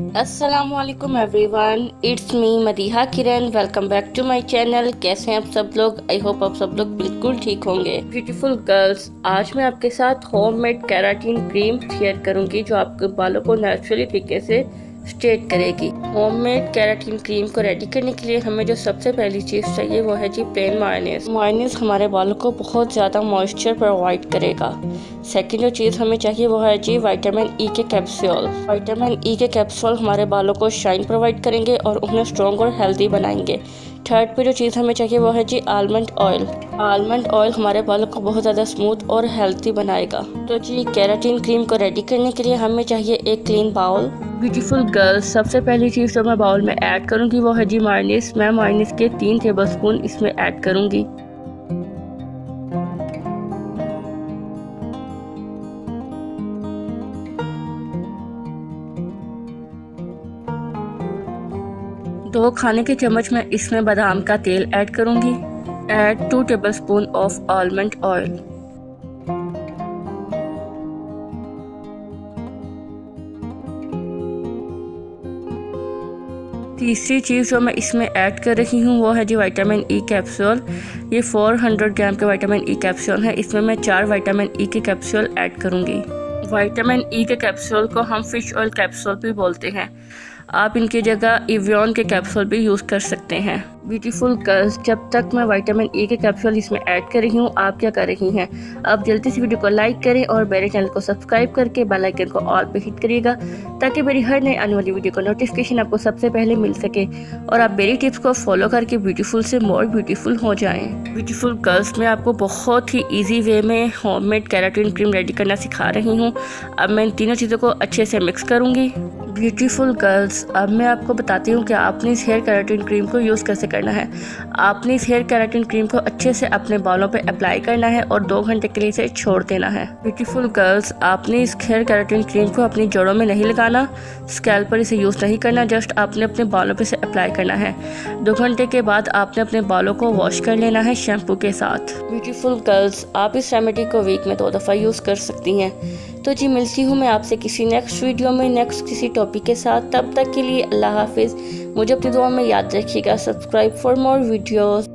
अस्सलामुअलैकुम everyone, it's me Madiha Kiran. Welcome back to my channel. कैसे हैं आप सब लोग? आई होप आप सब लोग बिल्कुल ठीक होंगे। ब्यूटीफुल गर्ल्स, आज मैं आपके साथ होममेड केराटिन क्रीम शेयर करूंगी जो आपके बालों को नेचुरली तरीके से स्ट्रेट करेगी। होममेड केराटिन क्रीम को रेडी करने के लिए हमें जो सबसे पहली चीज़ चाहिए वो है जी प्लेन मायोनेज़। मायोनेज़ हमारे बालों को बहुत ज़्यादा मॉइस्चर प्रोवाइड करेगा। सेकंड जो चीज़ हमें चाहिए वो है जी विटामिन ई के कैप्सूल। विटामिन ई के कैप्सूल हमारे बालों को शाइन प्रोवाइड करेंगे और उन्हें स्ट्रॉन्ग और हेल्दी बनाएंगे। थर्ड पे जो चीज़ हमें चाहिए वो है जी आलमंड ऑयल। आलमंड ऑयल हमारे बालों को बहुत ज़्यादा स्मूथ और हेल्दी बनाएगा। तो जी केराटिन क्रीम को रेडी करने के लिए हमें चाहिए एक क्लीन बाउल। ब्यूटीफुल गर्ल्स, सबसे पहली चीज़ जो मैं बाउल में ऐड करूँगी वो है जी मायोनेज़। मैं मायोनेज़ के 3 टेबलस्पून इसमें ऐड करूँगी। दो खाने के चम्मच मैं इसमें बादाम का तेल ऐड करूंगी। Add 2 tablespoon of almond oil. तीसरी चीज़ जो मैं इसमें ऐड कर रही हूँ वो है जी विटामिन ई कैप्सूल। ये 400 ग्राम के विटामिन ई कैप्सूल है। इसमें मैं 4 विटामिन ई के कैप्सूल ऐड करूँगी। विटामिन ई के कैप्सूल को हम फिश ऑयल कैप्सूल भी बोलते हैं। आप इनकी जगह इवियन के कैप्सूल भी यूज़ कर सकते हैं। ब्यूटीफुल गर्ल्स, जब तक मैं विटामिन ई के कैप्सूल इसमें ऐड कर रही हूँ, आप क्या कर रही हैं? आप जल्दी से वीडियो को लाइक करें और मेरे चैनल को सब्सक्राइब करके बेल आइकन को ऑल पे हिट करिएगा ताकि मेरी हर नई आने वाली वीडियो का नोटिफिकेशन आपको सबसे पहले मिल सके और आप मेरी टिप्स को फॉलो करके ब्यूटीफुल से मोर ब्यूटीफुल हो जाएं। ब्यूटीफुल गर्ल्स, मैं आपको बहुत ही ईजी वे में होममेड केराटिन क्रीम रेडी करना सिखा रही हूँ। अब मैं इन तीनों चीज़ों को अच्छे से मिक्स करूँगी। ब्यूटीफुल गर्ल्स, अब मैं आपको बताती हूँ कि आपने इस हेयर केराटिन क्रीम को यूज़ कैसे करना है। आपने इस हेयर केराटिन क्रीम को अच्छे से अपने बालों पे अप्लाई करना है और 2 घंटे के लिए इसे छोड़ देना है। ब्यूटीफुल गर्ल्स, आपने इस हेयर केराटिन क्रीम को अपनी जड़ों में नहीं लगाना, स्कैल्प पर इसे यूज़ नहीं करना, जस्ट आपने अपने बालों पे से अप्लाई करना है। 2 घंटे के बाद आपने अपने बालों को वॉश कर लेना है शैम्पू के साथ। ब्यूटीफुल गर्ल्स, आप इस रेमेडी को वीक में 2 दफ़ा यूज़ कर सकती हैं। तो जी मिलती हूँ मैं आपसे किसी नेक्स्ट वीडियो में नेक्स्ट किसी टॉपिक के साथ। तब तक के लिए अल्लाह हाफिज़। मुझे अपनी दुआ में याद रखिएगा। Subscribe for more videos.